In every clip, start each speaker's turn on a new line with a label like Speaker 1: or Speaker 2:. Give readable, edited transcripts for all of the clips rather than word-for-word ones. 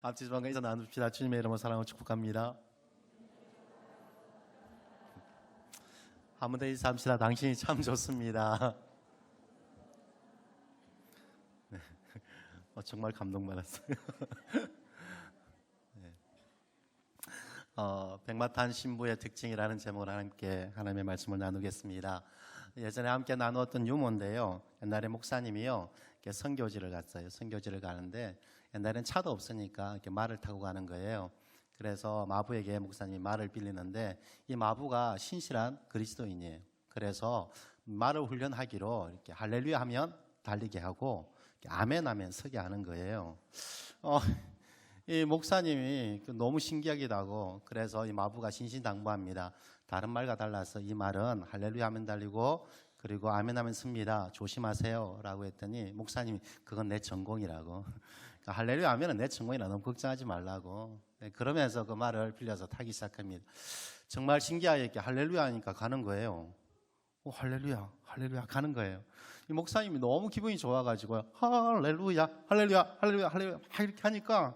Speaker 1: 앞뒤 반가에서 나눕시다. 주님의 이름으로 사랑을 축복합니다. 한번 더 인사합시다. 당신이 참 좋습니다. 네. 정말 감동받았어요. 네. 백마탄 신부의 특징이라는 제목으로 함께 하나님의 말씀을 나누겠습니다. 예전에 함께 나누었던 유모인데요. 옛날에 목사님이요, 이렇게 선교지를 갔어요. 선교지를 가는데 옛날엔 차도 없으니까 이렇게 말을 타고 가는 거예요. 그래서 마부에게 목사님이 말을 빌리는데 이 마부가 신실한 그리스도인이에요. 그래서 말을 훈련하기로 이렇게 할렐루야 하면 달리게 하고 아멘 하면 서게 하는 거예요. 이 목사님이 너무 신기하기도 하고 그래서 이 마부가 신신당부합니다. 다른 말과 달라서 이 말은 할렐루야 하면 달리고 그리고 아멘 하면 섭니다. 조심하세요 라고 했더니 목사님이 그건 내 전공이라고. 할렐루야 하면 내 전공이라 너무 걱정하지 말라고. 그러면서 그 말을 빌려서 타기 시작합니다. 정말 신기하게 이렇게 할렐루야 하니까 가는 거예요. 할렐루야 할렐루야 가는 거예요. 이 목사님이 너무 기분이 좋아가지고 할렐루야 할렐루야 할렐루야 할렐루야 이렇게 하니까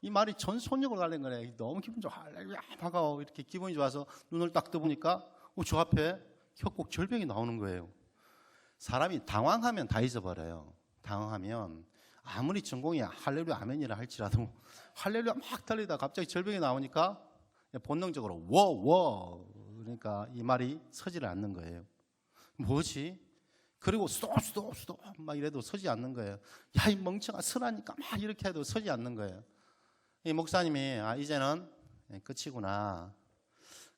Speaker 1: 이 말이 전 손력을 가는 거네. 너무 기분 좋아. 할렐루야 하고 이렇게 기분이 좋아서 눈을 딱 떠보니까 저 앞에 협곡 절벽이 나오는 거예요. 사람이 당황하면 다 잊어버려요. 당황하면 아무리 전공이 할렐루야 아멘이라 할지라도 할렐루야 막 달리다 갑자기 절벽이 나오니까 본능적으로 워 그러니까 이 말이 서지를 않는 거예요. 뭐지? 그리고 스톱 막 이래도 서지 않는 거예요. 야 이 멍청아 서라니까 막 이렇게 해도 서지 않는 거예요. 이 목사님이 이제는 끝이구나.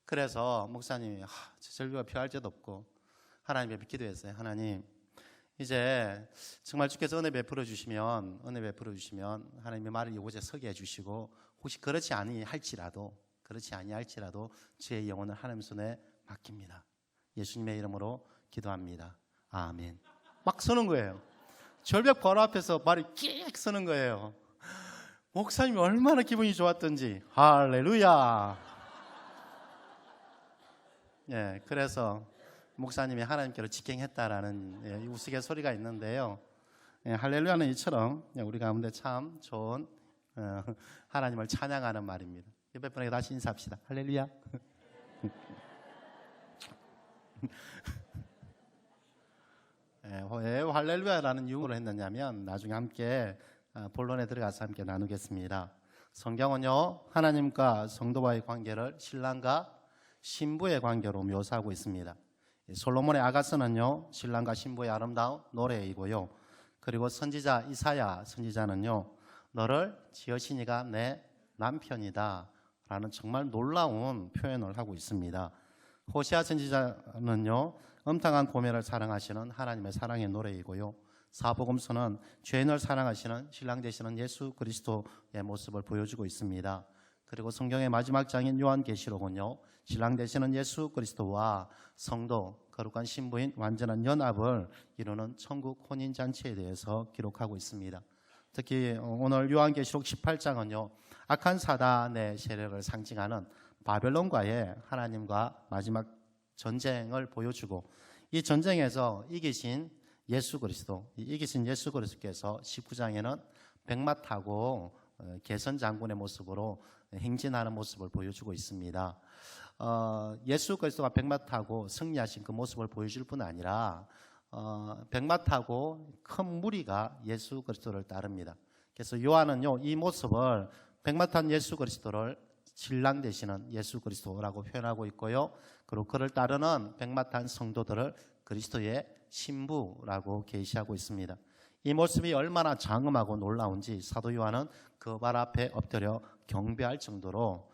Speaker 1: 그래서 목사님이 저 절벽을 피할 데도 없고 하나님께 기도했어요. 하나님 이제 정말 주께서 은혜 베풀어 주시면 하나님의 말을 이곳에 서게 해주시고 혹시 그렇지 아니할지라도 제 영혼을 하나님 손에 맡깁니다. 예수님의 이름으로 기도합니다. 아멘. 막 서는 거예요. 절벽 바로 앞에서 말이 끽 서는 거예요. 목사님이 얼마나 기분이 좋았던지. 할렐루야. 예, 그래서 목사님이 하나님께로 직행했다라는 우스갯소리가 있는데요. 할렐루야는 이처럼 우리 가운데 참 좋은 하나님을 찬양하는 말입니다. 옆에 분에게 다시 인사합시다. 할렐루야. 왜 할렐루야라는 이유로 했느냐면 나중에 함께 본론에 들어가서 함께 나누겠습니다. 성경은요 하나님과 성도와의 관계를 신랑과 신부의 관계로 묘사하고 있습니다. 솔로몬의 아가서는요 신랑과 신부의 아름다운 노래이고요. 그리고 선지자 이사야 선지자는요 너를 지으시니가 내 남편이다 라는 정말 놀라운 표현을 하고 있습니다. 호시아 선지자는요 엄탕한 고멜을 사랑하시는 하나님의 사랑의 노래이고요. 사복음서는 죄인을 사랑하시는 신랑 되시는 예수 그리스도의 모습을 보여주고 있습니다. 그리고 성경의 마지막 장인 요한계시록은요 신랑 되시는 예수 그리스도와 성도 거룩한 신부인 완전한 연합을 이루는 천국 혼인잔치에 대해서 기록하고 있습니다. 특히 오늘 요한계시록 18장은요 악한 사단의 세력을 상징하는 바벨론과의 하나님과 마지막 전쟁을 보여주고 이 전쟁에서 이기신 예수 그리스도께서 19장에는 백마 타고 개선 장군의 모습으로 행진하는 모습을 보여주고 있습니다. 예수 그리스도가 백마 타고 승리하신 그 모습을 보여줄 뿐 아니라 백마 타고 큰 무리가 예수 그리스도를 따릅니다. 그래서 요한은요 이 모습을 백마 탄 예수 그리스도를 신랑 되시는 예수 그리스도라고 표현하고 있고요. 그리고 그를 따르는 백마 탄 성도들을 그리스도의 신부라고 계시하고 있습니다. 이 모습이 얼마나 장엄하고 놀라운지 사도 요한은 그 발 앞에 엎드려 경배할 정도로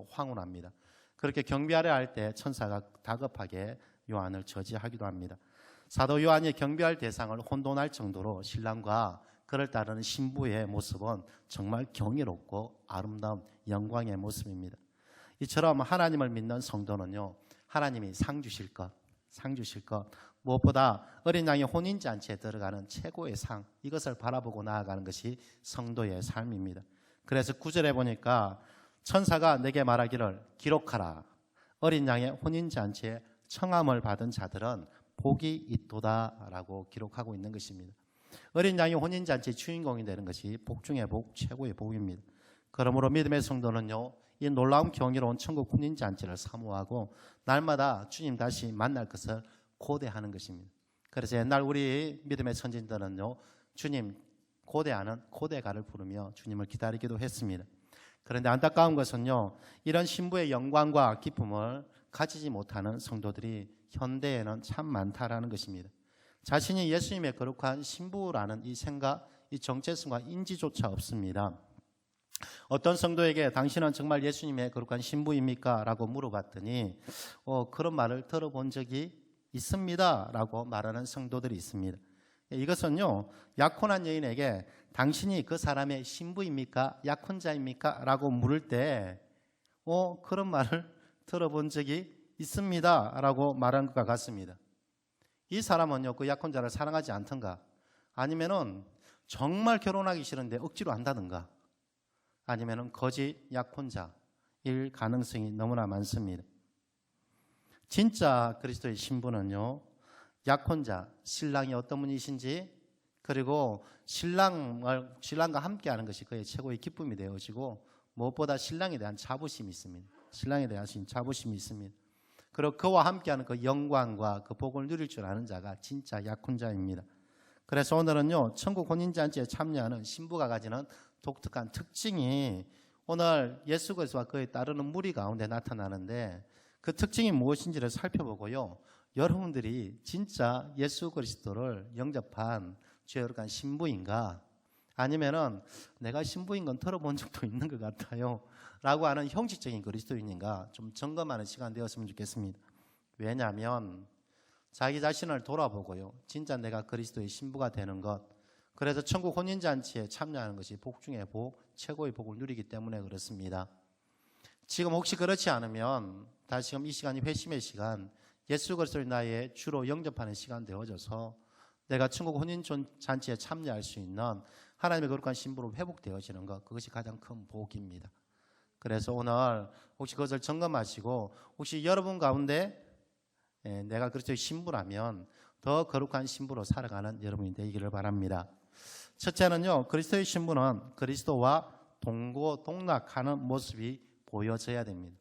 Speaker 1: 황홀합니다. 그렇게 경배하려 할 때 천사가 다급하게 요한을 저지하기도 합니다. 사도 요한이 경배할 대상을 혼돈할 정도로 신랑과 그를 따르는 신부의 모습은 정말 경이롭고 아름다운 영광의 모습입니다. 이처럼 하나님을 믿는 성도는요 하나님이 상 주실 것 무엇보다 어린 양의 혼인잔치에 들어가는 최고의 상 이것을 바라보고 나아가는 것이 성도의 삶입니다. 그래서 9절에 보니까 천사가 내게 말하기를 기록하라 어린 양의 혼인잔치에 청함을 받은 자들은 복이 있도다 라고 기록하고 있는 것입니다. 어린 양이 혼인잔치의 주인공이 되는 것이 복 중의 복, 최고의 복입니다. 그러므로 믿음의 성도는요, 이 놀라운 경이로운 천국 혼인잔치를 사모하고 날마다 주님 다시 만날 것을 고대하는 것입니다. 그래서 옛날 우리 믿음의 선진들은요, 주님 고대하는 고대가를 부르며 주님을 기다리기도 했습니다. 그런데 안타까운 것은요, 이런 신부의 영광과 기쁨을 가지지 못하는 성도들이 현대에는 참 많다라는 것입니다. 자신이 예수님의 거룩한 신부라는 이 생각, 이 정체성과 인지조차 없습니다. 어떤 성도에게 당신은 정말 예수님의 거룩한 신부입니까? 라고 물어봤더니 그런 말을 들어본 적이 있습니다 라고 말하는 성도들이 있습니다. 이것은요, 약혼한 여인에게 당신이 그 사람의 신부입니까? 약혼자입니까? 라고 물을 때 그런 말을 들어본 적이 있습니다 라고 말한 것과 같습니다. 이 사람은요, 그 약혼자를 사랑하지 않던가, 아니면은 정말 결혼하기 싫은데 억지로 한다든가, 아니면은 거짓 약혼자일 가능성이 너무나 많습니다. 진짜 그리스도의 신부는요, 약혼자, 신랑이 어떤 분이신지, 그리고 신랑과 함께하는 것이 그의 최고의 기쁨이 되어지고, 무엇보다 신랑에 대한 자부심이 있습니다. 신랑에 대한 자부심이 있습니다. 그리고 그와 함께하는 그 영광과 그 복을 누릴 줄 아는 자가 진짜 약혼자입니다. 그래서 오늘은요, 천국 혼인잔치에 참여하는 신부가 가지는 독특한 특징이 오늘 예수 그리스도와 그에 따르는 무리 가운데 나타나는데, 그 특징이 무엇인지를 살펴보고요, 여러분들이 진짜 예수 그리스도를 영접한 주의 거룩한 신부인가, 아니면은 내가 신부인 건 들어본 적도 있는 것 같아요 라고 하는 형식적인 그리스도인인가 좀 점검하는 시간 되었으면 좋겠습니다. 왜냐하면 자기 자신을 돌아보고요, 진짜 내가 그리스도의 신부가 되는 것, 그래서 천국 혼인잔치에 참여하는 것이 복 중의 복, 최고의 복을 누리기 때문에 그렇습니다. 지금 혹시 그렇지 않으면 다시금 이 시간이 회심의 시간, 예수 그리스도를 나의 주로 영접하는 시간 되어져서 내가 천국 혼인잔치에 참여할 수 있는 하나님의 거룩한 신부로 회복되어지는 것, 그것이 가장 큰 복입니다. 그래서 오늘 혹시 그것을 점검하시고, 혹시 여러분 가운데 내가 그리스도의 신부라면 더 거룩한 신부로 살아가는 여러분이 되기를 바랍니다. 첫째는요, 그리스도의 신부는 그리스도와 동고동락하는 모습이 보여져야 됩니다.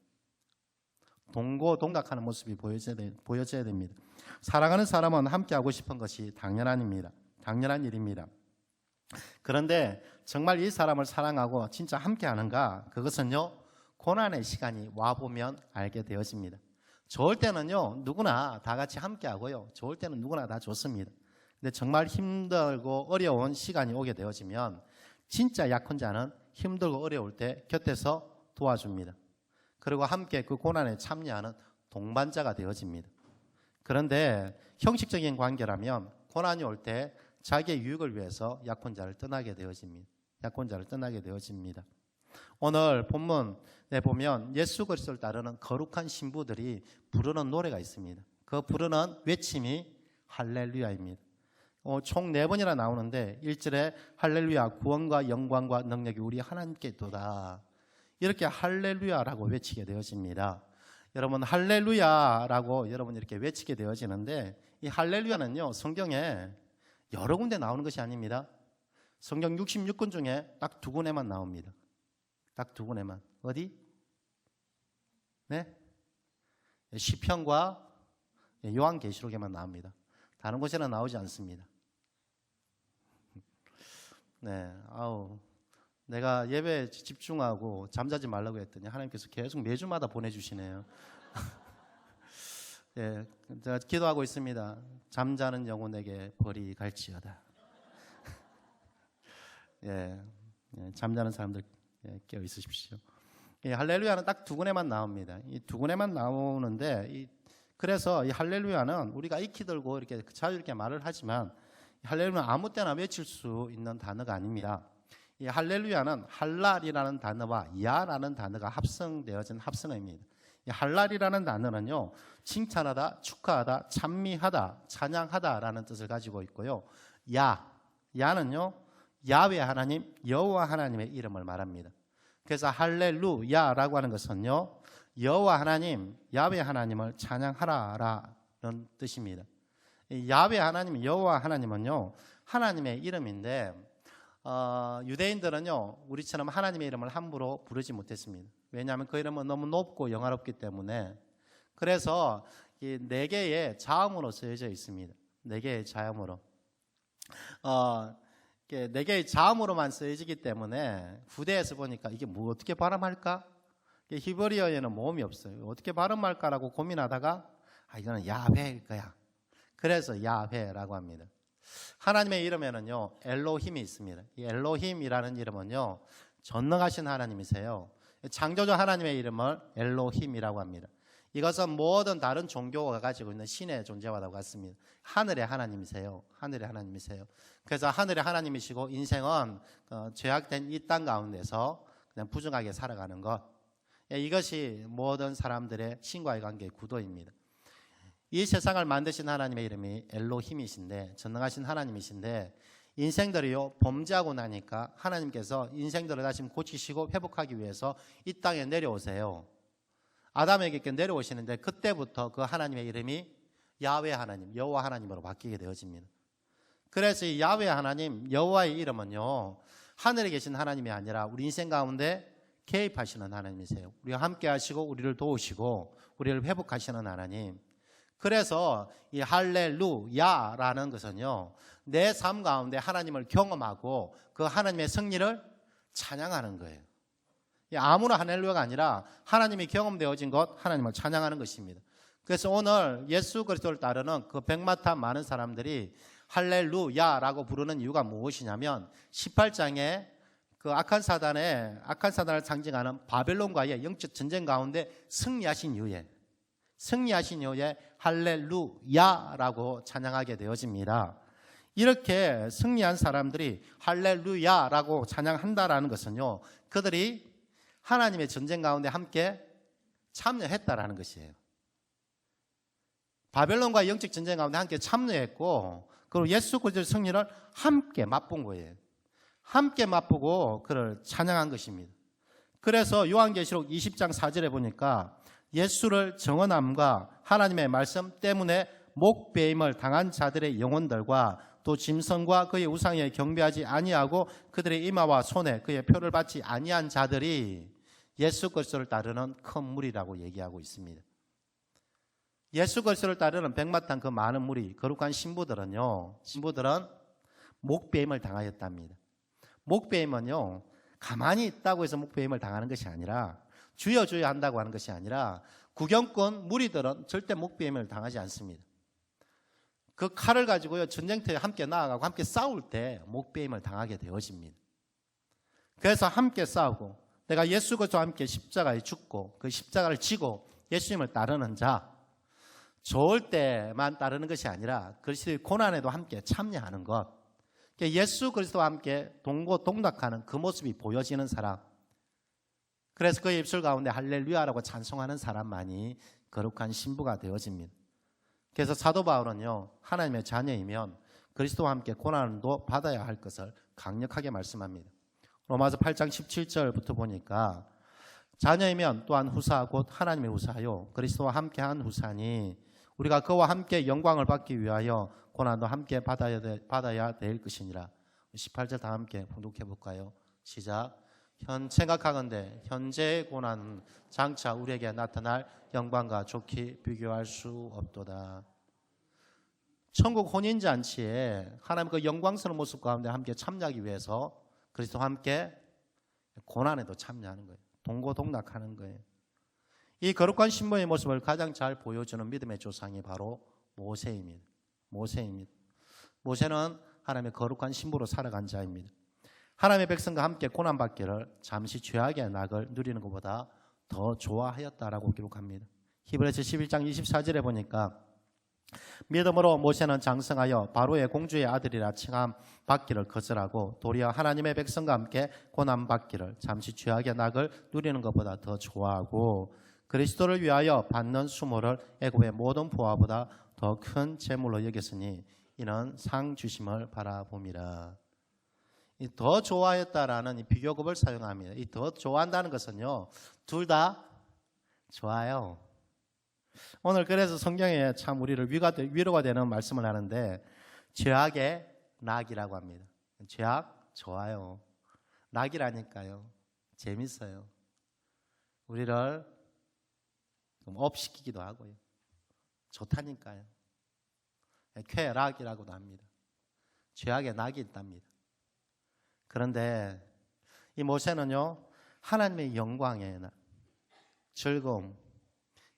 Speaker 1: 동고동락하는 모습이 보여져야 됩니다. 사랑하는 사람은 함께하고 싶은 것이 당연한 일입니다. 그런데 정말 이 사람을 사랑하고 진짜 함께하는가, 그것은요, 고난의 시간이 와보면 알게 되어집니다. 좋을 때는요, 누구나 다 같이 함께하고요, 좋을 때는 누구나 다 좋습니다. 근데 정말 힘들고 어려운 시간이 오게 되어지면 진짜 약혼자는 힘들고 어려울 때 곁에서 도와줍니다. 그리고 함께 그 고난에 참여하는 동반자가 되어집니다. 그런데 형식적인 관계라면 고난이 올 때 자기의 유익을 위해서 약혼자를 떠나게 되어집니다. 오늘 본문에 보면 예수 그리스도를 따르는 거룩한 신부들이 부르는 노래가 있습니다. 그 부르는 외침이 할렐루야입니다. 총 4번이나 나오는데 1절에 할렐루야, 구원과 영광과 능력이 우리 하나님께 있도다, 이렇게 할렐루야라고 외치게 되어집니다. 여러분, 할렐루야라고 여러분 이렇게 외치게 되어지는데, 이 할렐루야는요, 성경에 여러 군데 나오는 것이 아닙니다. 성경 66권 중에 딱 2군에만 나옵니다. 딱 2군에만. 어디? 네? 시편과 요한계시록에만 나옵니다. 다른 곳에는 나오지 않습니다. 네, 내가 예배에 집중하고 잠자지 말라고 했더니 하나님께서 계속 매주마다 보내주시네요. 예, 제가 기도하고 있습니다. 잠자는 영혼에게 벌이 갈지어다. 잠자는 사람들 깨어 있으십시오. 할렐루야는 딱 2군에만 나옵니다. 이 2군에만 나오는데, 그래서 이 할렐루야는 우리가 익히 들고 이렇게 자주 이렇게 말을 하지만, 할렐루야는 아무 때나 외칠 수 있는 단어가 아닙니다. 이 할렐루야는 할랄이라는 단어와 야라는 단어가 합성되어진 합성어입니다. 이 할랄이라는 단어는요, 칭찬하다, 축하하다, 찬미하다, 찬양하다라는 뜻을 가지고 있고요. 야는요, 야훼 하나님, 여호와 하나님의 이름을 말합니다. 그래서 할렐루야라고 하는 것은요, 여호와 하나님, 야훼 하나님을 찬양하라라는 뜻입니다. 이 야훼 하나님, 여호와 하나님은요, 하나님의 이름인데 유대인들은요 우리처럼 하나님의 이름을 함부로 부르지 못했습니다. 왜냐하면 그 이름은 너무 높고 영화롭기 때문에. 그래서 이 4개의 자음으로 쓰여져 있습니다. 4개의 자음으로 4개의 자음으로만 쓰여지기 때문에 후대에서 보니까 이게 뭐 어떻게 발음할까? 히브리어에는 모음이 없어요. 어떻게 발음할까라고 고민하다가 이거는 야훼일 거야. 그래서 야훼라고 합니다. 하나님의 이름에는요 엘로힘이 있습니다. 이 엘로힘이라는 이름은요 전능하신 하나님이세요. 창조주 하나님의 이름을 엘로힘이라고 합니다. 이것은 모든 다른 종교가 가지고 있는 신의 존재와도 같습니다. 하늘의 하나님이세요. 하늘의 하나님이세요. 그래서 하늘의 하나님이시고 인생은 죄악된 이 땅 가운데서 그냥 부정하게 살아가는 것. 이것이 모든 사람들의 신과의 관계의 구도입니다. 이 세상을 만드신 하나님의 이름이 엘로힘이신데 전능하신 하나님이신데 인생들이요 범죄하고 나니까 하나님께서 인생들을 다시 고치시고 회복하기 위해서 이 땅에 내려오세요. 아담에게 내려오시는데 그때부터 그 하나님의 이름이 야훼 하나님, 여호와 하나님으로 바뀌게 되어집니다. 그래서 이 야훼 하나님, 여호와의 이름은요 하늘에 계신 하나님이 아니라 우리 인생 가운데 개입하시는 하나님이세요. 우리와 함께 하시고 우리를 도우시고 우리를 회복하시는 하나님. 그래서 이 할렐루야라는 것은요 내 삶 가운데 하나님을 경험하고 그 하나님의 승리를 찬양하는 거예요. 아무나 할렐루야가 아니라 하나님이 경험되어진 것, 하나님을 찬양하는 것입니다. 그래서 오늘 예수 그리스도를 따르는 그 백마탄 많은 사람들이 할렐루야라고 부르는 이유가 무엇이냐면 18장에 그 악한 사단을 상징하는 바벨론과의 영적 전쟁 가운데 승리하신 이후에 할렐루야라고 찬양하게 되어집니다. 이렇게 승리한 사람들이 할렐루야라고 찬양한다라는 것은요 그들이 하나님의 전쟁 가운데 함께 참여했다라는 것이에요. 바벨론과 영적 전쟁 가운데 함께 참여했고 그리고 예수 그리스도의 승리를 함께 맛본 거예요. 함께 맛보고 그를 찬양한 것입니다. 그래서 요한계시록 20장 4절에 보니까 예수를 정언함과 하나님의 말씀 때문에 목베임을 당한 자들의 영혼들과 또 짐승과 그의 우상에 경배하지 아니하고 그들의 이마와 손에 그의 표를 받지 아니한 자들이 예수 그리스도를 따르는 큰 무리라고 얘기하고 있습니다. 예수 그리스도를 따르는 백마탄 그 많은 무리, 거룩한 신부들은 목베임을 당하였답니다. 목베임은요 가만히 있다고 해서 목베임을 당하는 것이 아니라 주여 주여 한다고 하는 것이 아니라 구경꾼 무리들은 절대 목베임을 당하지 않습니다. 그 칼을 가지고요 전쟁터에 함께 나아가고 함께 싸울 때 목베임을 당하게 되어집니다. 그래서 함께 싸우고 내가 예수 그리스도와 함께 십자가에 죽고 그 십자가를 지고 예수님을 따르는 자, 좋을 때만 따르는 것이 아니라 그리스도의 고난에도 함께 참여하는 것, 예수 그리스도와 함께 동고동락하는 그 모습이 보여지는 사람, 그래서 그의 입술 가운데 할렐루야라고 찬송하는 사람만이 거룩한 신부가 되어집니다. 그래서 사도 바울은요 하나님의 자녀이면 그리스도와 함께 고난도 받아야 할 것을 강력하게 말씀합니다. 로마서 8장 17절부터 보니까 자녀이면 또한 후사 곧 하나님의 후사요 그리스도와 함께한 후사니 우리가 그와 함께 영광을 받기 위하여 고난도 함께 받아야 될 것이니라. 18절 다 함께 봉독해 볼까요? 시작. 생각하건대 현재의 고난은 장차 우리에게 나타날 영광과 좋게 비교할 수 없도다. 천국 혼인잔치에 하나님 그 영광스러운 모습 가운데 함께 참여하기 위해서 그리스도와 함께 고난에도 참여하는 거예요. 동고동락하는 거예요. 이 거룩한 신부의 모습을 가장 잘 보여주는 믿음의 조상이 바로 모세입니다. 모세는 하나님의 거룩한 신부로 살아간 자입니다. 하나님의 백성과 함께 고난받기를 잠시 죄악의 낙을 누리는 것보다 더 좋아하였다라고 기록합니다. 히브리서 11장 24절에 보니까 믿음으로 모세는 장성하여 바로의 공주의 아들이라 칭함 받기를 거절하고 도리어 하나님의 백성과 함께 고난받기를 잠시 죄악의 낙을 누리는 것보다 더 좋아하고 그리스도를 위하여 받는 수모를 애굽의 모든 보화보다 더 큰 재물로 여겼으니 이는 상 주심을 바라봄이라. 이 더 좋아했다라는 이 비교급을 사용합니다. 이 더 좋아한다는 것은요 둘 다 좋아요. 오늘 그래서 성경에 참 우리를 위로가 되는 말씀을 하는데 죄악의 낙이라고 합니다. 죄악 좋아요. 낙이라니까요. 재밌어요. 우리를 좀 업시키기도 하고요. 좋다니까요. 쾌락이라고도 합니다. 죄악의 낙이 있답니다. 그런데 이 모세는요, 하나님의 영광의 즐거움,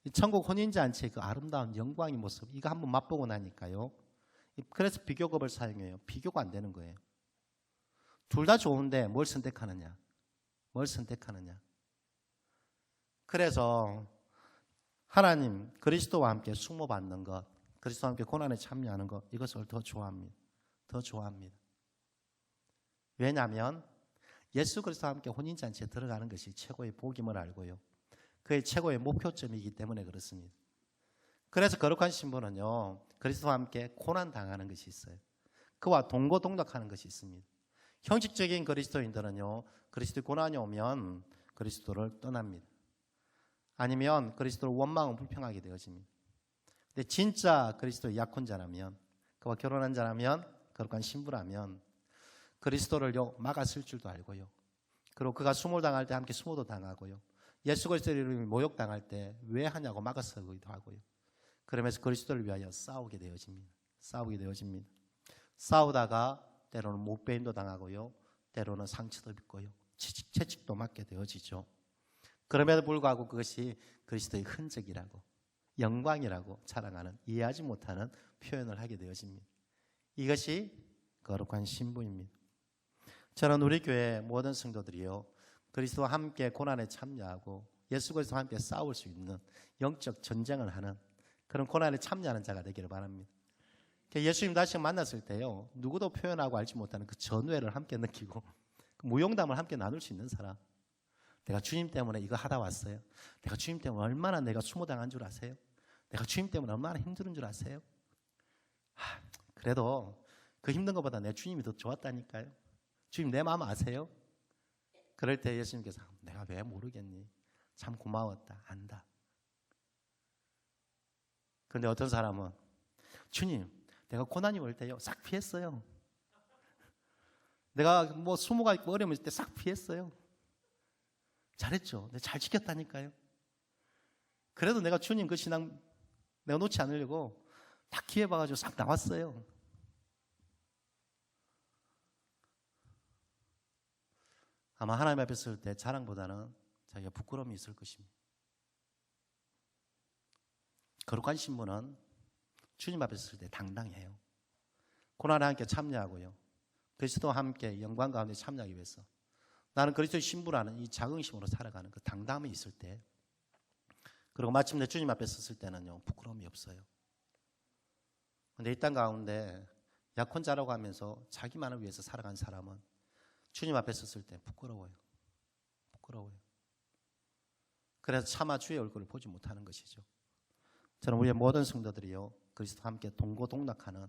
Speaker 1: 이 천국 혼인잔치의 그 아름다운 영광의 모습, 이거 한번 맛보고 나니까요. 그래서 비교급을 사용해요. 비교가 안 되는 거예요. 둘 다 좋은데 뭘 선택하느냐? 뭘 선택하느냐? 그래서 하나님, 그리스도와 함께 숙모받는 것, 그리스도와 함께 고난에 참여하는 것, 이것을 더 좋아합니다. 더 좋아합니다. 왜냐하면 예수 그리스도와 함께 혼인잔치에 들어가는 것이 최고의 복임을 알고요. 그의 최고의 목표점이기 때문에 그렇습니다. 그래서 거룩한 신부는요, 그리스도와 함께 고난당하는 것이 있어요. 그와 동고동락하는 것이 있습니다. 형식적인 그리스도인들은요, 그리스도의 고난이 오면 그리스도를 떠납니다. 아니면 그리스도를 원망하고 불평하게 되어집니다. 근데 진짜 그리스도의 약혼자라면, 그와 결혼한 자라면, 거룩한 신부라면 그리스도를요 막았을 줄도 알고요. 그리고 그가 수모를 당할 때 함께 수모도 당하고요. 예수 그리스도의 이름이 모욕당할 때 왜 하냐고 막아서기도 하고요. 그러면서 그리스도를 위하여 싸우게 되어집니다. 싸우게 되어집니다. 싸우다가 때로는 목배임도 당하고요. 때로는 상처도 입고요. 채찍도 맞게 되어지죠. 그럼에도 불구하고 그것이 그리스도의 흔적이라고, 영광이라고 자랑하는, 이해하지 못하는 표현을 하게 되어집니다. 이것이 거룩한 신부입니다. 저는 우리 교회 모든 성도들이요, 그리스도와 함께 고난에 참여하고 예수 그리스도와 함께 싸울 수 있는 영적 전쟁을 하는 그런 고난에 참여하는 자가 되기를 바랍니다. 예수님 다시 만났을 때요, 누구도 표현하고 알지 못하는 그 전회를 함께 느끼고 그 무용담을 함께 나눌 수 있는 사람. 내가 주님 때문에 이거 하다 왔어요. 내가 주님 때문에 얼마나 내가 수모당한 줄 아세요? 내가 주님 때문에 얼마나 힘든 줄 아세요? 그래도 그 힘든 것보다 내 주님이 더 좋았다니까요. 주님 내 마음 아세요? 그럴 때 예수님께서 내가 왜 모르겠니? 참 고마웠다. 안다. 그런데 어떤 사람은 주님 내가 고난이 올 때요 싹 피했어요. 내가 뭐 수모가 있고 어려움이 있을 때 싹 피했어요. 잘했죠. 내가 잘 지켰다니까요. 그래도 내가 주님 그 신앙 내가 놓지 않으려고 딱 기회 봐가지고 싹 나왔어요. 아마 하나님 앞에 설 때 자랑보다는 자기가 부끄러움이 있을 것입니다. 거룩한 신부는 주님 앞에 설 때 당당해요. 고난에 함께 참여하고요. 그리스도와 함께 영광 가운데 참여하기 위해서 나는 그리스도의 신부라는 이 자긍심으로 살아가는 그 당당함이 있을 때, 그리고 마침내 주님 앞에 섰을 때는요 부끄러움이 없어요. 그런데 이 땅 가운데 약혼자라고 하면서 자기만을 위해서 살아간 사람은 주님 앞에 섰을 때 부끄러워요. 부끄러워요. 그래서 차마 주의 얼굴을 보지 못하는 것이죠. 저는 우리의 모든 성도들이요 그리스도와 함께 동고동락하는,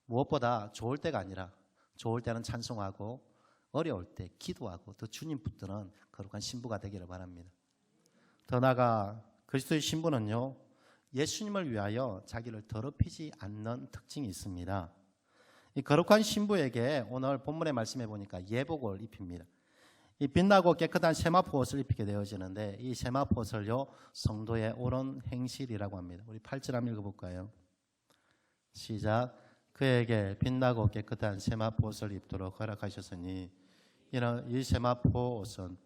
Speaker 1: 무엇보다 좋을 때가 아니라 좋을 때는 찬송하고 어려울 때 기도하고 더 주님 붙드는 거룩한 신부가 되기를 바랍니다. 더 나아가 그리스도의 신부는요 예수님을 위하여 자기를 더럽히지 않는 특징이 있습니다. 이 거룩한 신부에게 오늘 본문의 말씀해 보니까 예복을 입힙니다. 이 빛나고 깨끗한 세마포 옷을 입히게 되어지는데, 이 세마포 옷을요 성도의 옳은 행실이라고 합니다. 우리 8절 한번 읽어볼까요? 시작. 그에게 빛나고 깨끗한 세마포 옷을 입도록 허락하셨으니 이는 이 세마포 옷은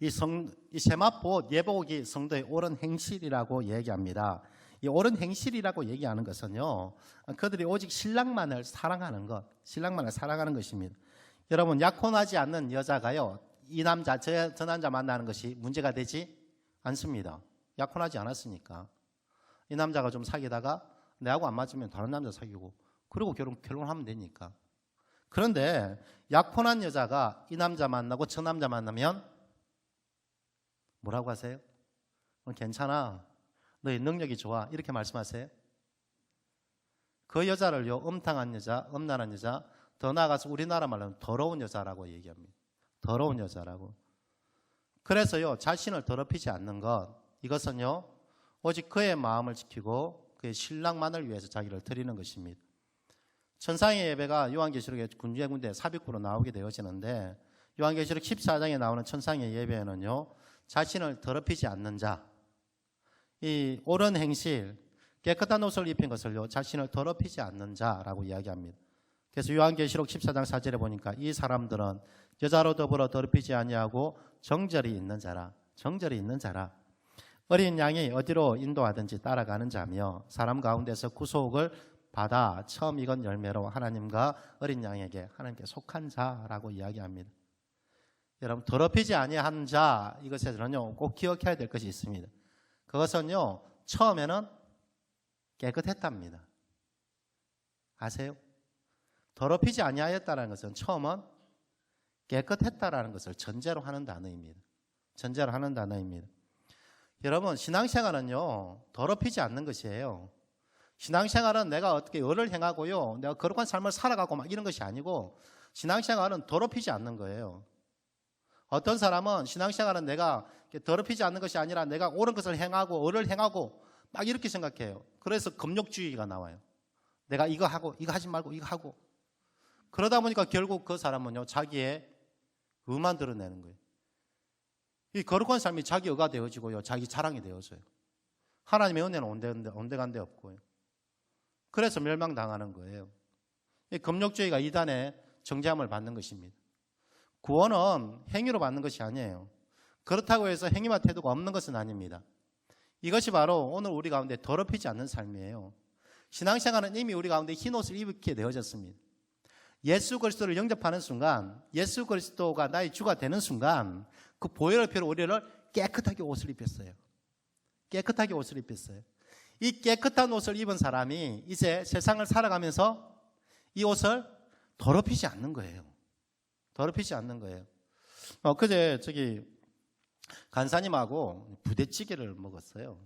Speaker 1: 이 세마포 예복이 성도의 옳은 행실이라고 얘기합니다. 이 옳은 행실이라고 얘기하는 것은요 그들이 오직 신랑만을 사랑하는 것, 신랑만을 사랑하는 것입니다. 여러분 약혼하지 않는 여자가요 이 남자 저 남자 만나는 것이 문제가 되지 않습니다. 약혼하지 않았으니까. 이 남자가 좀 사귀다가 내하고 안 맞으면 다른 남자 사귀고 그리고 결혼하면 되니까. 그런데 약혼한 여자가 이 남자 만나고 저 남자 만나면 뭐라고 하세요? 괜찮아, 너의 능력이 좋아, 이렇게 말씀하세요. 그 여자를요 음탕한 여자, 음란한 여자, 더 나아가서 우리나라 말로는 더러운 여자라고 얘기합니다. 더러운 여자라고. 그래서요 자신을 더럽히지 않는 것, 이것은요 오직 그의 마음을 지키고 그의 신랑만을 위해서 자기를 드리는 것입니다. 천상의 예배가 요한계시록의 군주의 삽입구로 나오게 되어지는데 요한계시록 14장에 나오는 천상의 예배에는요, 자신을 더럽히지 않는 자, 이 옳은 행실, 깨끗한 옷을 입힌 것을요, 자신을 더럽히지 않는 자라고 이야기합니다. 그래서 요한계시록 14장 4절에 보니까 이 사람들은 여자로 더불어 더럽히지 아니하고 정절이 있는 자라, 정절이 있는 자라. 어린 양이 어디로 인도하든지 따라가는 자며 사람 가운데서 구속을 받아 처음 익은 열매로 하나님과 어린 양에게 하나님께 속한 자라고 이야기합니다. 여러분, 더럽히지 아니한 자, 이것에서는요 꼭 기억해야 될 것이 있습니다. 그것은요 처음에는 깨끗했답니다. 아세요? 더럽히지 아니하였다는 것은 처음은 깨끗했다라는 것을 전제로 하는 단어입니다. 전제로 하는 단어입니다. 여러분, 신앙생활은요 더럽히지 않는 것이에요. 신앙생활은 내가 어떻게 의를 행하고요, 내가 거룩한 삶을 살아가고 막 이런 것이 아니고, 신앙생활은 더럽히지 않는 거예요. 어떤 사람은 신앙생활은 내가 더럽히지 않는 것이 아니라 내가 옳은 것을 행하고 의를 행하고 막 이렇게 생각해요. 그래서 금욕주의가 나와요. 내가 이거 하고 이거 하지 말고 이거 하고, 그러다 보니까 결국 그 사람은요 자기의 의만 드러내는 거예요. 이 거룩한 삶이 자기 의가 되어지고요, 자기 자랑이 되어져요. 하나님의 은혜는 온데간데 없고요. 그래서 멸망당하는 거예요. 이 금욕주의가 이단의 정죄함을 받는 것입니다. 구원은 행위로 받는 것이 아니에요. 그렇다고 해서 행위와 태도가 없는 것은 아닙니다. 이것이 바로 오늘 우리 가운데 더럽히지 않는 삶이에요. 신앙생활은 이미 우리 가운데 흰옷을 입게 되어졌습니다. 예수 그리스도를 영접하는 순간, 예수 그리스도가 나의 주가 되는 순간, 그 보혈의 피로 우리를 깨끗하게 옷을 입혔어요. 깨끗하게 옷을 입혔어요. 이 깨끗한 옷을 입은 사람이 이제 세상을 살아가면서 이 옷을 더럽히지 않는 거예요. 더럽히지 않는 거예요. 그제 간사님하고 부대찌개를 먹었어요.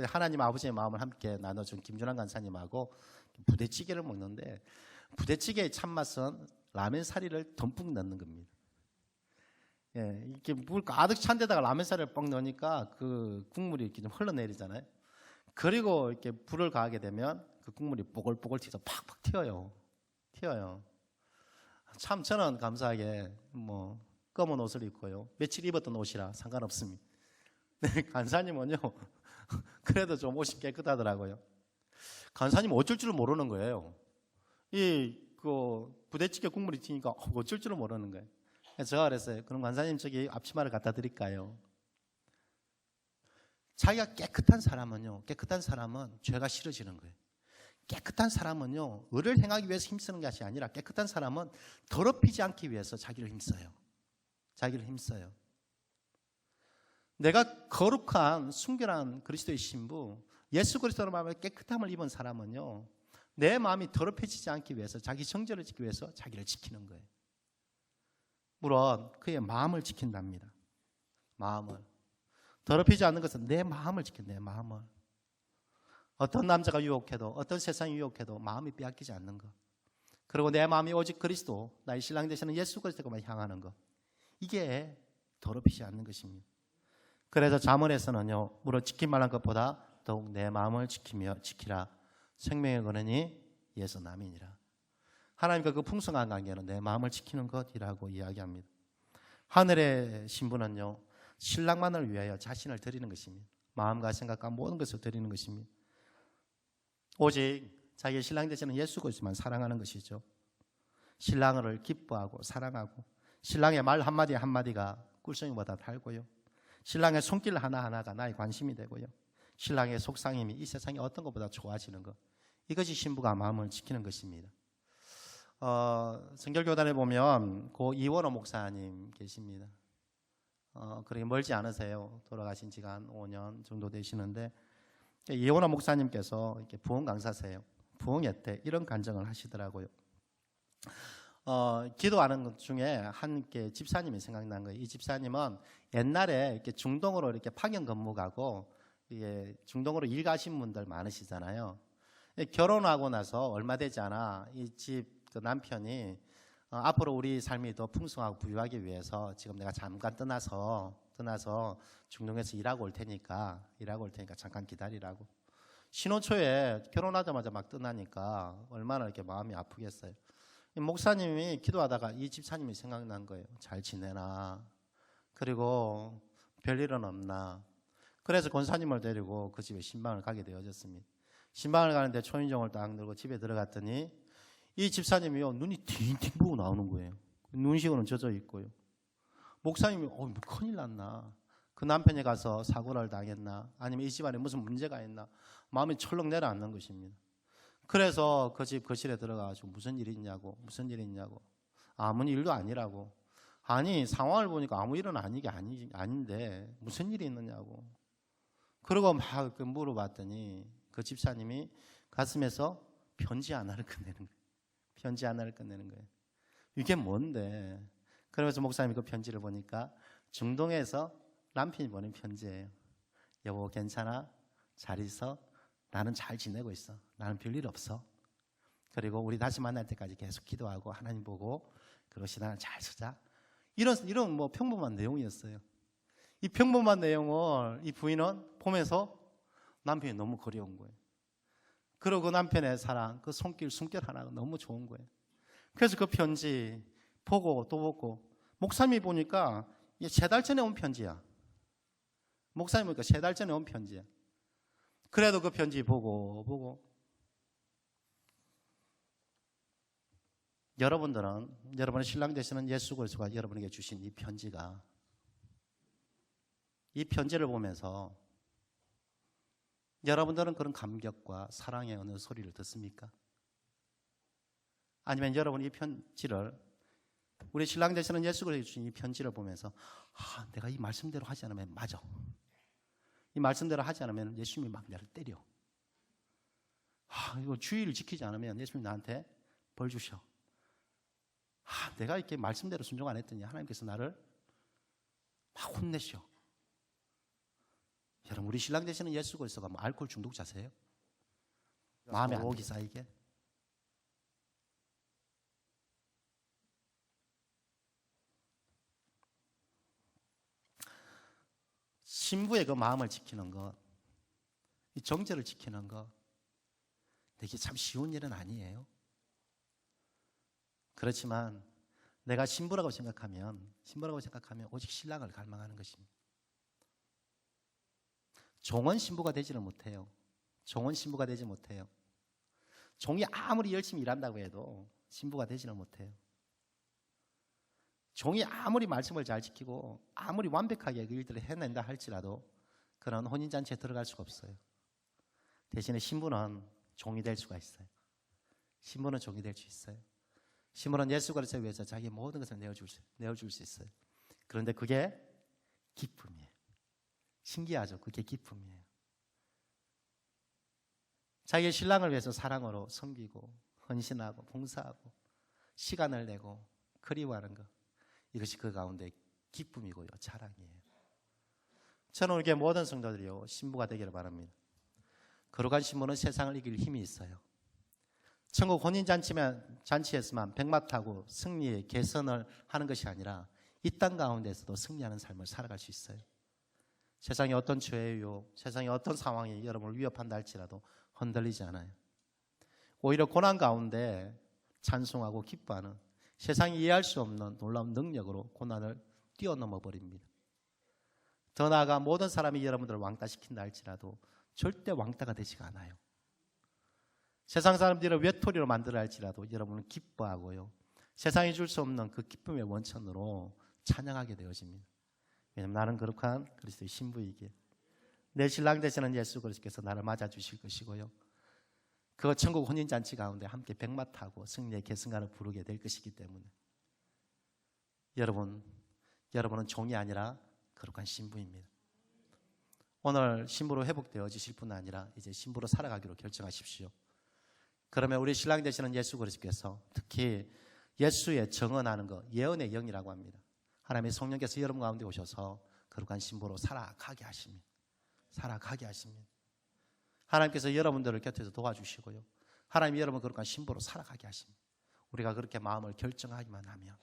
Speaker 1: 하나님 아버지의 마음을 함께 나눠준 김준환 간사님하고 부대찌개를 먹는데, 부대찌개의 참맛은 라면 사리를 듬뿍 넣는 겁니다. 예, 이렇게 물 가득 찬 데다가 라면 사리를 뻥 넣으니까 그 국물이 이렇게 좀 흘러내리잖아요. 그리고 이렇게 불을 가하게 되면 그 국물이 뽀글뽀글 튀어서 팍팍 튀어요. 참 저는 감사하게 검은 옷을 입고요, 며칠 입었던 옷이라 상관없습니다. 네, 간사님은요 그래도 좀 옷이 깨끗하더라고요. 간사님은 어쩔 줄 모르는 거예요. 부대찌개 국물이 튀니까 어쩔 줄 모르는 거예요. 제가 그랬어요. 그럼 간사님 앞치마를 갖다 드릴까요? 자기가 깨끗한 사람은 죄가 싫어지는 거예요. 깨끗한 사람은요 의를 행하기 위해서 힘쓰는 것이 아니라, 깨끗한 사람은 더럽히지 않기 위해서 자기를 힘써요. 내가 거룩한 순결한 그리스도의 신부, 예수 그리스도로 말하면 깨끗함을 입은 사람은요 내 마음이 더럽혀지지 않기 위해서, 자기 정죄를 지키기 위해서 자기를 지키는 거예요. 물론 그의 마음을 지킨답니다. 마음을. 더럽히지 않는 것은 내 마음을 지킨다. 내 마음을. 어떤 남자가 유혹해도, 어떤 세상이 유혹해도 마음이 빼앗기지 않는 것. 그리고 내 마음이 오직 그리스도, 나의 신랑 되시는 예수 그리스도만 향하는 것. 이게 더럽히지 않는 것입니다. 그래서 잠언에서는요, 물론 지킬 만한 것보다 더욱 내 마음을 지키라. 생명의 근원이 예수 남이니라. 하나님과 그 풍성한 관계는 내 마음을 지키는 것이라고 이야기합니다. 하늘의 신부는요 신랑만을 위하여 자신을 드리는 것입니다. 마음과 생각과 모든 것을 드리는 것입니다. 오직 자기의 신랑 되시는 예수 그리스도만 사랑하는 것이죠. 신랑을 기뻐하고 사랑하고, 신랑의 말 한마디 한마디가 꿀송이보다 달고요, 신랑의 손길 하나하나가 나의 관심이 되고요, 신랑의 속상임이 이 세상의 어떤 것보다 좋아지는 것, 이것이 신부가 마음을 지키는 것입니다. 성결교단에 보면 고 이원호 목사님 계십니다. 그렇게 멀지 않으세요. 돌아가신 지가 한 5년 정도 되시는데, 이원호 목사님께서 이렇게 부흥 강사세요. 부흥회 때 이런 간증을 하시더라고요. 기도하는 것 중에 한 집사님이 생각난 거예요. 이 집사님은 옛날에 이렇게 중동으로 이렇게 파견 근무 가고, 이게 중동으로 일 가신 분들 많으시잖아요. 결혼하고 나서 얼마 되지 않아 이 집 그 남편이 앞으로 우리 삶이 더 풍성하고 부유하기 위해서 지금 내가 잠깐 떠나서 중동에서 일하고 올 테니까 잠깐 기다리라고. 신혼초에 결혼하자마자 막 떠나니까 얼마나 이렇게 마음이 아프겠어요. 목사님이 기도하다가 이 집사님이 생각난 거예요. 잘 지내나? 그리고 별일은 없나? 그래서 권사님을 데리고 그 집에 신방을 가게 되어졌습니다. 신방을 가는데 초인종을 딱 누르고 집에 들어갔더니 이 집사님이요, 눈이 팅팅 부고 나오는 거예요. 눈시울은 젖어 있고요. 목사님이 뭐 큰일 났나? 그 남편이 가서 사고를 당했나? 아니면 이 집안에 무슨 문제가 있나? 마음이 철렁 내려앉는 것입니다. 그래서 그 집 거실에 들어가가지고 무슨 일이 있냐고, 무슨 일이 있냐고. 아무 일도 아니라고. 아니, 상황을 보니까 아무 일은 아닌데 무슨 일이 있느냐고. 그러고 막 물어봤더니 그 집사님이 가슴에서 편지 하나를 꺼내는 거예요. 편지 하나를 꺼내는 거예요. 이게 뭔데? 그러면서 목사님이 그 편지를 보니까 중동에서 남편이 보낸 편지예요. 여보 괜찮아? 잘 있어? 나는 잘 지내고 있어. 나는 별일 없어. 그리고 우리 다시 만날 때까지 계속 기도하고 하나님 보고 그리고 신앙을 잘 쓰자. 이런 뭐 평범한 내용이었어요. 이 평범한 내용을 이 부인은 보면서 남편이 너무 그리운 거예요. 그리고 그 남편의 사랑, 그 숨결 하나가 너무 좋은 거예요. 그래서 그 편지 보고 또 보고 목사님이 보니까 3달 전에 온 편지야. 목사님 보니까 3달 전에 온 편지야. 그래도 그 편지 보고 여러분들은 여러분의 신랑 되시는 예수 그리스도가 여러분에게 주신 이 편지를 보면서 여러분들은 그런 감격과 사랑의 어느 소리를 듣습니까? 아니면 여러분 이 편지를 우리 신랑 되시는 예수 그리스도가 주신 이 편지를 보면서 내가 이 말씀대로 하지 않으면 맞아. 이 말씀대로 하지 않으면 예수님이 막 나를 때려. 이거 주의를 지키지 않으면 예수님이 나한테 벌 주셔. 내가 이렇게 말씀대로 순종 안 했더니 하나님께서 나를 막 혼내셔. 여러분 우리 신랑 되시는 예수 그리스도가 뭐 알코올 중독자세요? 마음에 오기 쌓이게? 신부의 그 마음을 지키는 것, 이 정죄를 지키는 것, 이게 참 쉬운 일은 아니에요. 그렇지만 내가 신부라고 생각하면 오직 신랑을 갈망하는 것입니다. 종은 신부가 되지를 못해요. 종은 신부가 되지 못해요. 종이 아무리 열심히 일한다고 해도 신부가 되지는 못해요. 종이 아무리 말씀을 잘 지키고 아무리 완벽하게 그 일들을 해낸다 할지라도 그런 혼인잔치에 들어갈 수가 없어요. 대신에 신부는 종이 될 수가 있어요. 신부는 종이 될 수 있어요. 신부는 예수 그리스도를 위해서 자기 모든 것을 내어줄 수 있어요. 그런데 그게 기쁨이에요. 신기하죠? 그게 기쁨이에요. 자기의 신랑을 위해서 사랑으로 섬기고 헌신하고 봉사하고 시간을 내고 그리워하는 것, 이것이 그 가운데 기쁨이고요, 자랑이에요. 저는 우리 모든 성도들이요 신부가 되기를 바랍니다. 거룩한 신부는 세상을 이길 힘이 있어요. 천국 혼인잔치에서만 백마 타고 승리의 개선을 하는 것이 아니라 이 땅 가운데서도 승리하는 삶을 살아갈 수 있어요. 세상의 어떤 죄의 유혹, 세상의 어떤 상황이 여러분을 위협한다 할지라도 흔들리지 않아요. 오히려 고난 가운데 찬송하고 기뻐하는 세상이 이해할 수 없는 놀라운 능력으로 고난을 뛰어넘어 버립니다. 더 나아가 모든 사람이 여러분들을 왕따시킨다 할지라도 절대 왕따가 되지가 않아요. 세상 사람들을 외톨이로 만들어 할지라도 여러분은 기뻐하고요. 세상이 줄 수 없는 그 기쁨의 원천으로 찬양하게 되어집니다. 왜냐하면 나는 거룩한 그리스도의 신부이기에 내 신랑 되시는 예수 그리스도께서 나를 맞아주실 것이고요. 그 천국 혼인잔치 가운데 함께 백마 타고 승리의 계승가를 부르게 될 것이기 때문에 여러분은 종이 아니라 거룩한 신부입니다. 오늘 신부로 회복되어지실 뿐 아니라 이제 신부로 살아가기로 결정하십시오. 그러면 우리 신랑 되시는 예수 그리스도께서 특히 예수의 정언하는 것, 예언의 영이라고 합니다. 하나님의 성령께서 여러분 가운데 오셔서 거룩한 신부로 살아가게 하십니다. 하나님께서 여러분들을 곁에서 도와주시고요. 하나님이 여러분 거룩한 신부로 살아가게 하십니다. 우리가 그렇게 마음을 결정하기만 하면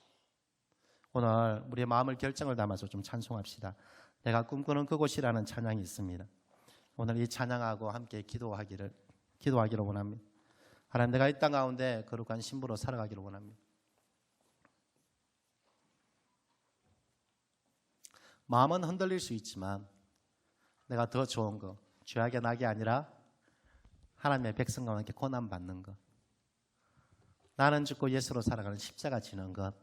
Speaker 1: 오늘 우리의 마음을 결정을 담아서 좀 찬송합시다. 내가 꿈꾸는 그곳이라는 찬양이 있습니다. 오늘 이 찬양하고 함께 기도하기를 원합니다. 하나님, 내가 이 땅 가운데 거룩한 신부로 살아가기를 원합니다. 마음은 흔들릴 수 있지만 내가 더 좋은 거, 죄악의 낙이 아니라 하나님의 백성과 함께 고난받는 것, 나는 죽고 예수로 살아가는 십자가 지는 것,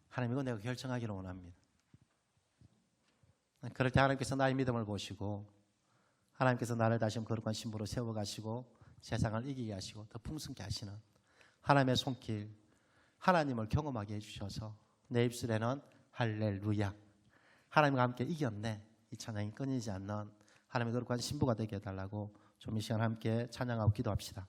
Speaker 1: 하나님, 이거 내가 결정하기를 원합니다. 그럴 때 하나님께서 나의 믿음을 보시고 하나님께서 나를 다시 거룩한 신부로 세워가시고 세상을 이기게 하시고 더 풍성케 하시는 하나님의 손길, 하나님을 경험하게 해주셔서 내 입술에는 할렐루야, 하나님과 함께 이겼네, 이 찬양이 끊이지 않는 하나님의 거룩한 신부가 되게 해달라고 좀 이 시간 함께 찬양하고 기도합시다.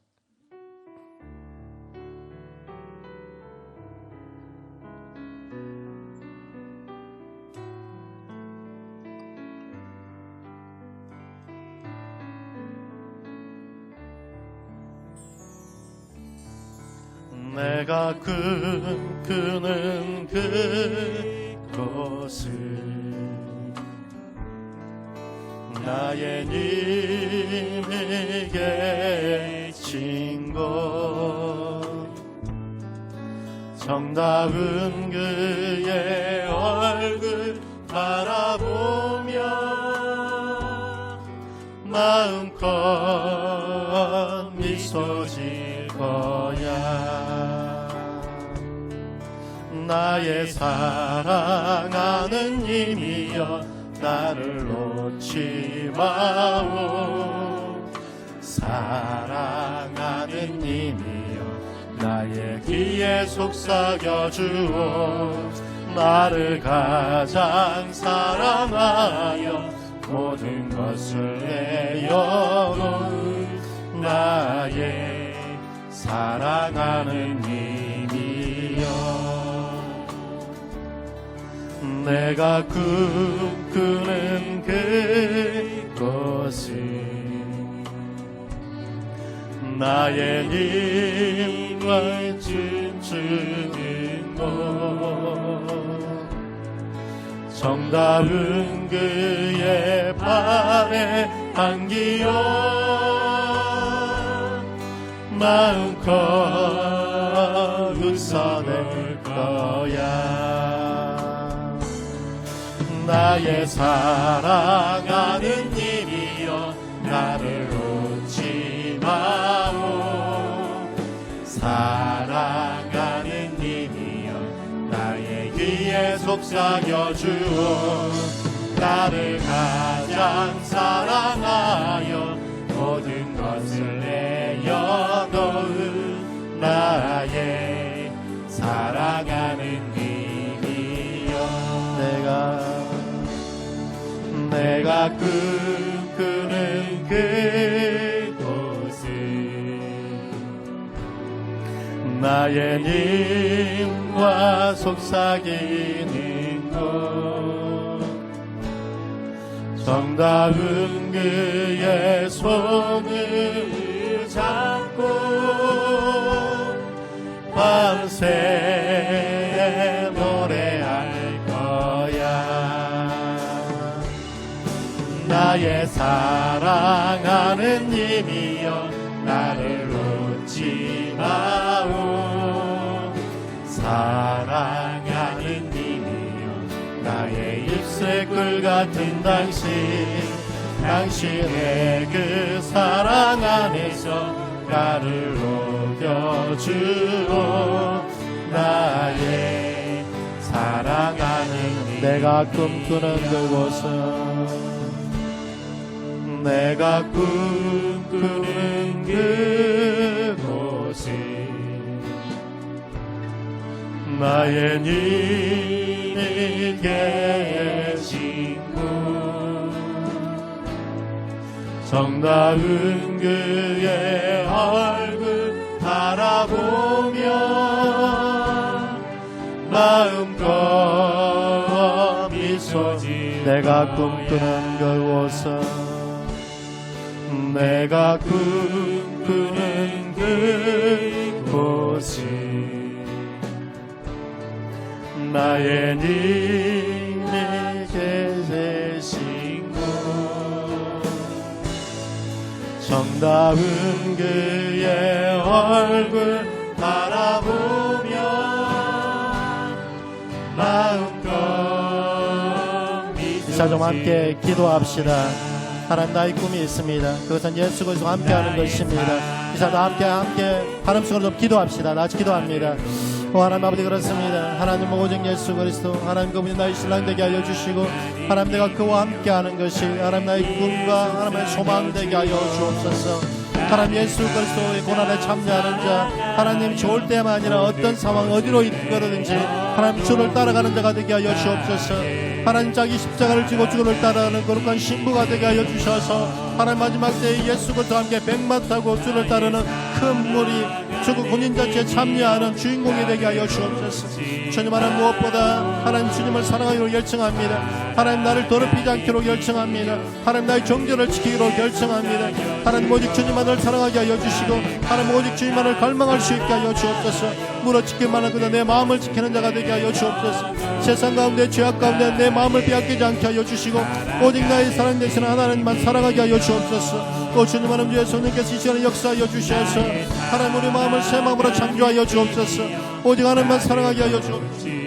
Speaker 1: 내가 꿈꾸는 그곳을 나의 님이 계신 곳, 정다운 그의 얼굴 바라보며 마음껏 미소 질 거야. 나의 사랑하는 님이여 나를 놓지 마오. 사랑하는 님이여 나의 귀에 속삭여 주오. 나를 가장 사랑하여 모든 것을 내어놓은 나의 사랑하는 님이여, 내가 꿈꾸는 그곳을 나의 힘을 춤추는 곳, 정다운 그의 발에 안기어 마음껏 웃어낼 거야. 나의 사랑하는 님이여 나를 놓지 마오. 사랑하는 님이여 나의 귀에 속삭여 주오. 나를 가장 사랑하여 모든 것을 내어놓은 나의 사랑하는 님이여, 내가 꿈꾸는 그곳을 나의 님과 속삭이는 곳, 정다운 그의 손을 잡고 밤새 노래할 거야. 나의 사랑하는 님이여 나를 놓지 마오. 사랑하는 님이여 나의 입새 꿀 같은 당신의 그 사랑 안에서 나를 녹여주오. 나의 사랑하는 님, 내가 꿈꾸는 그곳은 내가 꿈꾸는 그곳이 나의 님이 계신 곳, 정다운 그의 얼굴 바라보며 마음껏 미소 지으며 내가 꿈꾸는 그곳은 내가 꿈꾸는 그곳이 나의 님이 계신 곳, 정다운 그의 얼굴 바라보며 마음껏 이사 좀 함께 기도합시다. 하나님, 나의 꿈이 있습니다. 그것은 예수 그리스도와 함께하는 것입니다. 이사도 함께 하나님 속으로 좀 기도합시다. 나 기도합니다. 하나님 아버지, 그렇습니다. 하나님 오직 예수 그리스도, 하나님 그분이 나의 신랑 되게 하여 주시고, 하나님 내가 그와 함께하는 것이 하나님 나의 꿈과 하나님의 소망 되게 하여 주옵소서. 하나님 예수 그리스도의 고난에 참여하는 자, 하나님 좋을 때만 아니라 어떤 상황 어디로 있거든지 하나님 주를 따라가는 자가 되게 하여 주옵소서. 하나님 자기 십자가를 지고 주를 따라가는 거룩한 신부가 되게 하여 주셔서 하나님 마지막 때에 예수 그리스도와 함께 백마 타고 주를 따르는 큰 무리 주 군인 자체에 참여하는 주인공이 되게 하여 주옵소서. 주님, 하나님 무엇보다 하나님 주님을 사랑하기로 결정합니다. 하나님 나를 더럽히지 않기로 결정합니다. 하나님 나의 정죄를 지키기로 결정합니다. 하나님 오직 주님만을 사랑하게 하여 주시고, 하나님 오직 주님만을 갈망할 수 있게 하여 주옵소서. 물어지기만 하거든 내 마음을 지키는 자가 되게 하여 주옵소서. 세상 가운데 죄악 가운데 내 마음을 빼앗기지 않게 하여 주시고, 오직 나의 사랑 되시는 하나님만 사랑하게 하여 주옵소서. 또 주님 하나님 주의 성령께서 이 시간에 역사하여 주셔서 하나님 우리 마음을 새 마음으로 창조하여 주옵소서. 오직 하나님만 사랑하게 하여 주옵소서.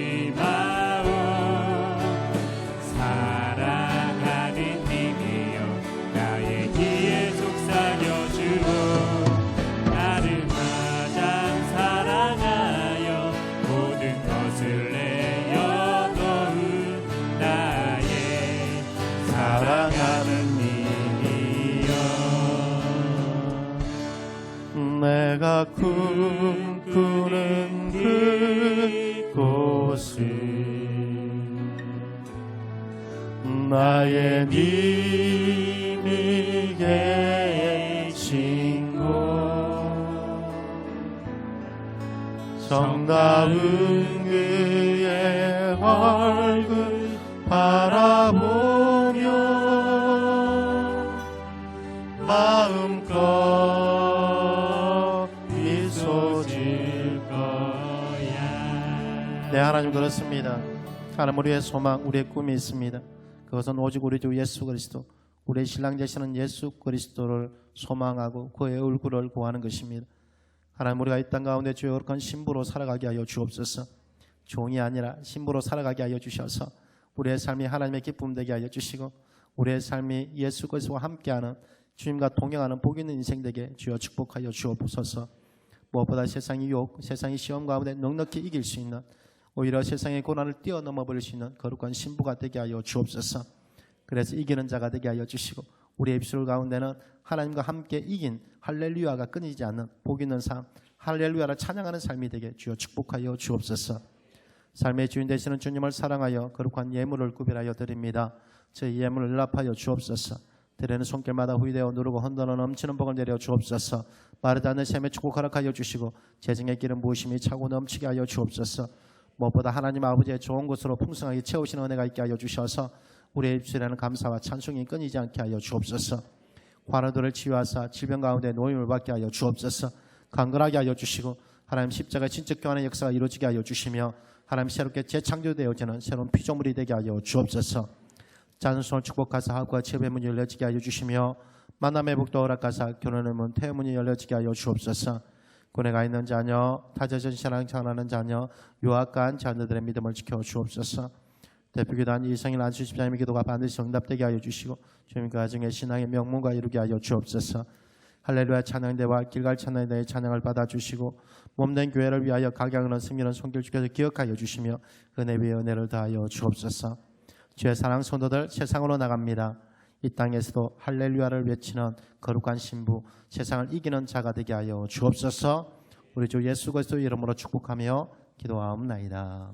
Speaker 1: 내가 꿈꾸는 그곳은 나의 님이 계신 곳, 정다운 그의 얼굴 바라보며 마음껏 네, 하나님 그렇습니다. 하나님 우리의 소망, 우리의 꿈이 있습니다. 그것은 오직 우리 주 예수 그리스도, 우리의 신랑 되시는 예수 그리스도를 소망하고 그의 얼굴을 구하는 것입니다. 하나님 우리가 이 땅 가운데 주의 거룩한 신부로 살아가게 하여 주옵소서. 종이 아니라 신부로 살아가게 하여 주셔서 우리의 삶이 하나님의 기쁨 되게 하여 주시고, 우리의 삶이 예수 그리스도와 함께하는 주님과 동행하는 복 있는 인생 되게 주여 축복하여 주옵소서. 무엇보다 세상의 유혹, 세상의 시험 가운데 넉넉히 이길 수 있는, 오히려 세상의 고난을 뛰어넘어 버릴 수 있는 거룩한 신부가 되게 하여 주옵소서. 그래서 이기는 자가 되게 하여 주시고, 우리의 입술 가운데는 하나님과 함께 이긴 할렐루야가 끊이지 않는 복 있는 삶, 할렐루야를 찬양하는 삶이 되게 주여 축복하여 주옵소서. 삶의 주인 되시는 주님을 사랑하여 거룩한 예물을 구별하여 드립니다. 저희 예물을 연락하여 주옵소서. 드리는 손길마다 후이되어 누르고 흔들어 넘치는 복을 내려 주옵소서. 마르지 않는 샘에 축복 허락하여 주시고, 재정의 길은 무심히 차고 넘치게 하여 주옵소서. 무엇보다 하나님 아버지의 좋은 것으로 풍성하게 채우시는 은혜가 있게 하여 주셔서 우리의 입술에는 감사와 찬송이 끊이지 않게 하여 주옵소서. 관우들을 치유하사 질병 가운데 노임을 받게 하여 주옵소서. 강건하게 하여 주시고, 하나님 십자가의 진적 교환의 역사가 이루어지게 하여 주시며, 하나님 새롭게 재창조되어지는 새로운 피조물이 되게 하여 주옵소서. 자손을 축복하사 학과 치업의 문이 열려지게 하여 주시며, 만남의 복도 허락하사 결혼의 문, 태의 문이 열려지게 하여 주옵소서. 군에가 있는 자녀, 타져진 신앙 전하는 자녀, 유학간 자녀들의 믿음을 지켜 주옵소서. 대표기도한 이성일 안수 집사님의 기도가 반드시 응답되게 하여 주시고, 주님 그 가정의 신앙의 명문과 이루게 하여 주옵소서. 할렐루야 찬양대와 길갈 찬양대의 찬양을 받아주시고, 몸된 교회를 위하여 각양하는 승리는 손길 주께서 기억하여 주시며, 은혜 위에 은혜를 더하여 주옵소서. 주의 사랑 성도들 세상으로 나갑니다. 이 땅에서도 할렐루야를 외치는 거룩한 신부, 세상을 이기는 자가 되게 하여 주옵소서. 우리 주 예수 그리스도 이름으로 축복하며 기도하옵나이다.